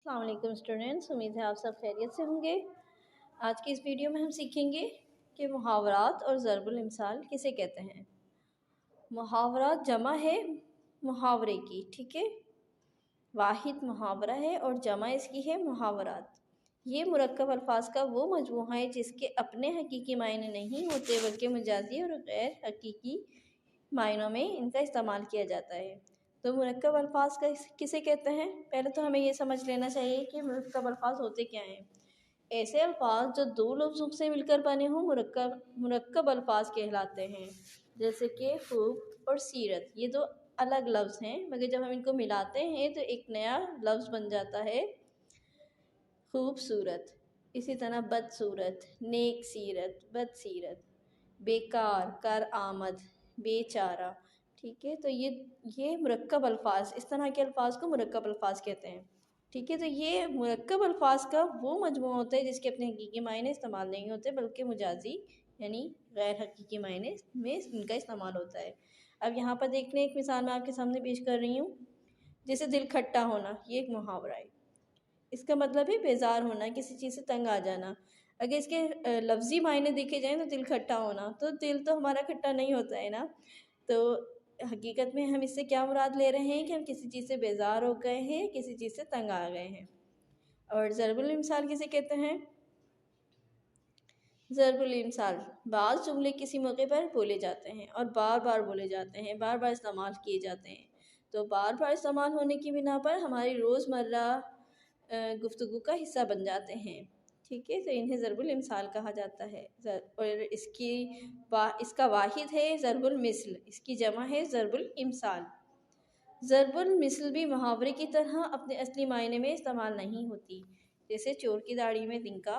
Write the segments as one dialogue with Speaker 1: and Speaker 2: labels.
Speaker 1: अस्सलाम वालेकुम स्टूडेंट्स, उम्मीद है आप सब खैरियत से होंगे। आज की इस वीडियो में हम सीखेंगे कि मुहावरात और ज़रबुल इम्साल किसे कहते हैं। मुहावरात जमा है मुहावरे की, ठीक है। वाहिद मुहावरा है और जमा इसकी है मुहावरात। ये मुरक्कब अल्फाज का वो मजमूआ है जिसके अपने हकीकी मायने नहीं होते बल्कि मजाजी और गैर हकीकी मायनों में इनका इस्तेमाल किया जाता है। तो मुरक्कब अल्फाज का किसे कहते हैं, पहले तो हमें ये समझ लेना चाहिए कि मुरक्कब अल्फाज होते क्या हैं। ऐसे अल्फाज जो दो लफ्ज़ों से मिलकर बने हों मुरक्कब अल्फाज कहलाते हैं। जैसे कि खूब और सीरत, ये दो अलग लफ्ज़ हैं मगर जब हम इनको मिलाते हैं तो एक नया लफ्ज़ बन जाता है खूबसूरत। इसी तरह बदसूरत, नेक सीरत, बदसीरत, बेकार, कर आमद, बेचारा, ठीक है। तो ये मुरक्कब अल्फाज, इस तरह के अल्फाज को मुरक्कब अल्फाज कहते हैं, ठीक है। तो ये मुरक्कब अल्फाज का वो मजमूआ होता है जिसके अपने हकीकी मायने इस्तेमाल नहीं होते बल्कि मुजाजी यानी गैर हकीकी मायने में इनका इस्तेमाल होता है। अब यहाँ पर देख लें, एक मिसाल मैं आपके सामने पेश कर रही हूँ। जैसे दिल खट्टा होना, ये एक मुहावरा है। इसका मतलब है बेजार होना, किसी चीज़ से तंग आ जाना। अगर इसके लफ्ज़ी मायने देखे जाएँ तो दिल खट्टा होना, तो दिल तो हमारा खट्टा नहीं होता है ना। तो हकीकत में हम इससे क्या मुराद ले रहे हैं कि हम किसी चीज़ से बेजार हो गए हैं, किसी चीज़ से तंग आ गए हैं। और ज़रबुल इम्साल किसे कहते हैं? ज़रबुल इम्साल बाज़ जुमले किसी मौके पर बोले जाते हैं और बार बार बोले जाते हैं, बार बार इस्तेमाल किए जाते हैं। तो बार बार इस्तेमाल होने की बिना पर हमारी रोज़मर्रा गुफ्तगू का हिस्सा बन जाते हैं, ठीक है। तो इन्हें ज़रबुल इम्साल कहा जाता है। और इसका वाहिद है ज़रबुल मिस्ल, इसकी जमा है ज़रबुल इम्साल। ज़रबुल मिस्ल भी मुहावरे की तरह अपने असली मायने में इस्तेमाल नहीं होती। जैसे चोर की दाढ़ी में तिनका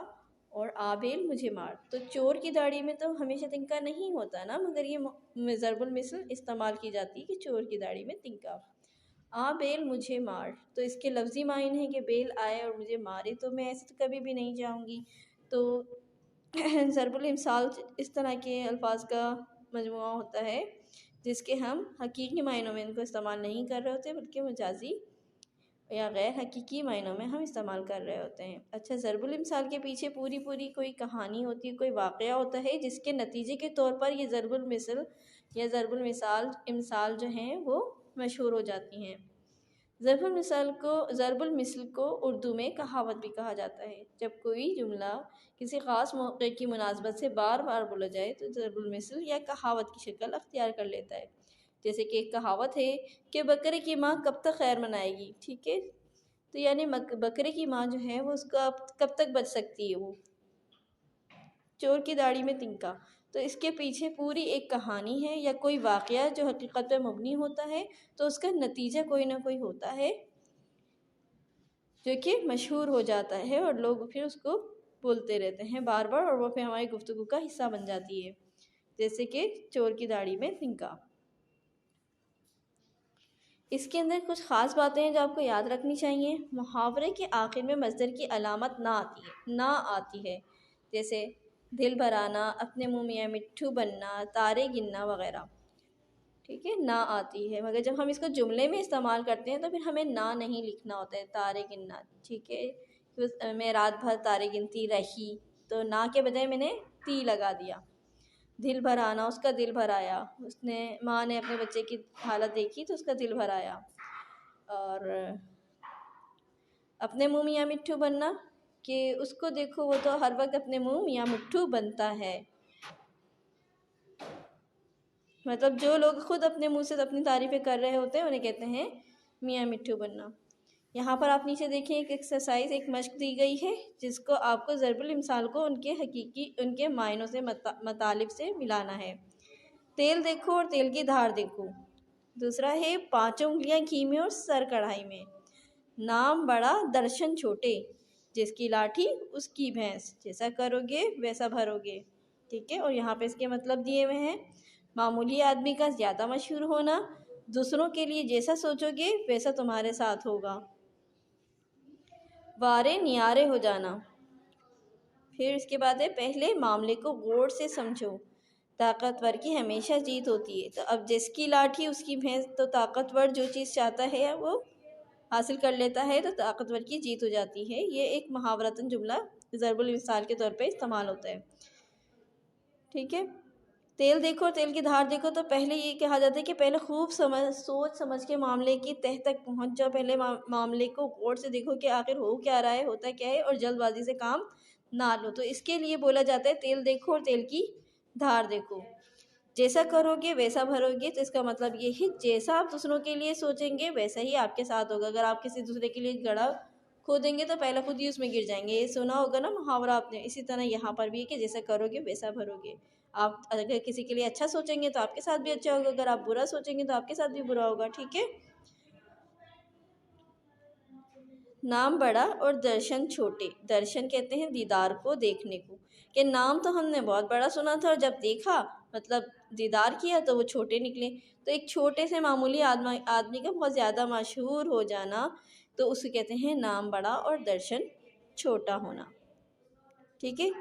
Speaker 1: और आबेल मुझे मार, तो चोर की दाढ़ी में तो हमेशा तिनका नहीं होता ना, मगर ये ज़रबुल मिस्ल इस्तेमाल की जाती है कि चोर की दाढ़ी में तिनका। आ बेल मुझे मार, तो इसके लफ्ज़ी मायने हैं कि बेल आए और मुझे मारे, तो मैं ऐसे तो कभी भी नहीं जाऊँगी। तो ज़रबुल इम्साल इस तरह के अल्फाज का मजमूआ होता है जिसके हम हकीकी मायनों में इनको इस्तेमाल नहीं कर रहे होते बल्कि मजाजी या गैर हकीकी मायनों में हम इस्तेमाल कर रहे होते हैं। अच्छा, ज़रबुल इम्साल के पीछे पूरी पूरी कोई कहानी होती है, कोई वाक़या होता है जिसके नतीजे के तौर पर ये ज़रबुल मिसल या ज़रबुल इम्साल जो हैं वो मशहूर हो जाती हैं। ज़रबुल मिसल को उर्दू में कहावत भी कहा जाता है। जब कोई जुमला किसी ख़ास मौके की मुनासबत से बार बार बोला जाए तो ज़रबुल मिसल या कहावत की शक्ल अख्तियार कर लेता है। जैसे कि एक कहावत है कि बकरे की माँ कब तक खैर मनाएगी, ठीक है। तो यानी बकरे की माँ जो है वो उसका कब तक बच सकती है वो। चोर की दाढ़ी में तिनका, तो इसके पीछे पूरी एक कहानी है या कोई वाक़या जो हकीकत पर मबनी होता है, तो उसका नतीजा कोई ना कोई होता है जो कि मशहूर हो जाता है और लोग फिर उसको बोलते रहते हैं बार बार और वो फिर हमारी गुफ्तगू का हिस्सा बन जाती है। जैसे कि चोर की दाढ़ी में तिनका। इसके अंदर कुछ ख़ास बातें हैं जो आपको याद रखनी चाहिए। मुहावरे के आखिर में मज़दर की अलामत ना आती है। जैसे दिल भराना, अपने मुँह मियाँ मिट्ठू बनना, तारे गिनना वग़ैरह, ठीक है, ना आती है। मगर जब हम इसको जुमले में इस्तेमाल करते हैं तो फिर हमें ना नहीं लिखना होता है, तारे गिनना, ठीक है। मैं रात भर तारे गिनती रही, तो ना के बजाय मैंने ती लगा दिया। दिल भर आना, उसका दिल भर आया, उसने माँ ने अपने बच्चे की हालत देखी तो उसका दिल भर आया। और अपने मुँह मियाँ मिट्ठू बनना, कि उसको देखो वो तो हर वक्त अपने मुँह मियाँ मिट्ठू बनता है। मतलब जो लोग खुद अपने मुंह से अपनी तारीफ़ें कर रहे होते हैं उन्हें कहते हैं मियाँ मिट्ठू बनना। यहाँ पर आप नीचे देखें, एक एक्सरसाइज, एक मश्क दी गई है जिसको आपको ज़रबुल इम्साल को उनके मायनों से मतलब से मिलाना है। तेल देखो और तेल की धार देखो। दूसरा है 5 उंगलियां घी में और सर कढ़ाई में। नाम बड़ा दर्शन छोटे, जिसकी लाठी उसकी भैंस, जैसा करोगे वैसा भरोगे, ठीक है। और यहाँ पे इसके मतलब दिए हुए हैं। मामूली आदमी का ज़्यादा मशहूर होना, दूसरों के लिए जैसा सोचोगे वैसा तुम्हारे साथ होगा। वारे नियारे हो जाना। फिर इसके बाद है पहले मामले को गौर से समझो, ताकतवर की हमेशा जीत होती है। तो अब जिसकी लाठी उसकी भैंस, तो ताकतवर जो चीज़ चाहता है वो हासिल कर लेता है तो ताकतवर की जीत हो जाती है। ये एक मुहावरतन जुमला ज़रबुल मिसाल के तौर पे इस्तेमाल होता है। ठीक है, तेल देखो और तेल की धार देखो, तो पहले ये कहा जाता है कि पहले खूब सोच समझ के मामले की तह तक पहुंच जाओ। पहले मामले को गौर से देखो कि आखिर हो क्या रहा है, होता क्या है, और जल्दबाजी से काम ना लो। तो इसके लिए बोला जाता है तेल देखो और तेल की धार देखो। जैसा करोगे वैसा भरोगे, तो इसका मतलब ये है जैसा आप दूसरों के लिए सोचेंगे वैसा ही आपके साथ होगा। अगर आप किसी दूसरे के लिए गड्ढा खोदेंगे तो पहले खुद ही उसमें गिर जाएंगे। ये सुना होगा ना मुहावरा आपने। इसी तरह यहाँ पर भी है कि जैसा करोगे वैसा भरोगे। आप अगर किसी के लिए अच्छा सोचेंगे तो आपके साथ भी अच्छा होगा, अगर आप बुरा सोचेंगे तो आपके साथ भी बुरा होगा। ठीक है, नाम बड़ा और दर्शन छोटे। दर्शन कहते हैं दीदार को, देखने को, कि नाम तो हमने बहुत बड़ा सुना था और जब देखा मतलब दीदार किया तो वो छोटे निकले। तो एक छोटे से मामूली आदमी का बहुत ज़्यादा मशहूर हो जाना, तो उसे कहते हैं नाम बड़ा और दर्शन छोटा होना। ठीक है,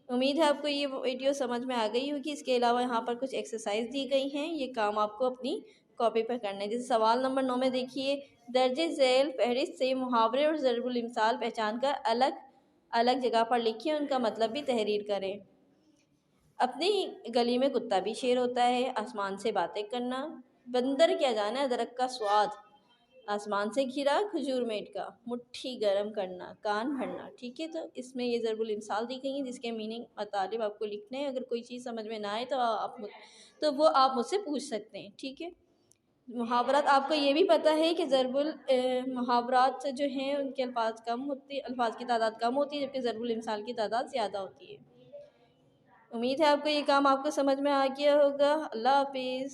Speaker 1: उम्मीद है आपको ये वीडियो समझ में आ गई होगी। इसके अलावा यहाँ पर कुछ एक्सरसाइज दी गई हैं, ये काम आपको अपनी कॉपी पर करना है। जैसे सवाल नंबर 9 में देखिए, दर्जे झैल फहरिस्त से मुहावरे और ज़रबुल इम्साल पहचान कर अलग अलग जगह पर लिखिए, उनका मतलब भी तहरीर करें। अपनी गली में कुत्ता भी शेर होता है, आसमान से बातें करना, बंदर क्या जाने अदरक का स्वाद, आसमान से घिरा खजूर मेट का, मुट्ठी गर्म करना, कान भरना। ठीक है, तो इसमें ये ज़रबुल इम्साल दी गई हैं जिसके मीनिंग मतलब आपको लिखने हैं। अगर कोई चीज़ समझ में ना आए तो आप मुझसे पूछ सकते हैं। ठीक है, मुहावरात आपको ये भी पता है कि मुहावरात जो हैं उनके अल्फाज की तादाद कम होती है, जबकि ज़रबुल इम्साल की तादाद ज़्यादा होती है। उम्मीद है आपको ये काम आपको समझ में आ गया होगा। अल्लाह हाफिज़।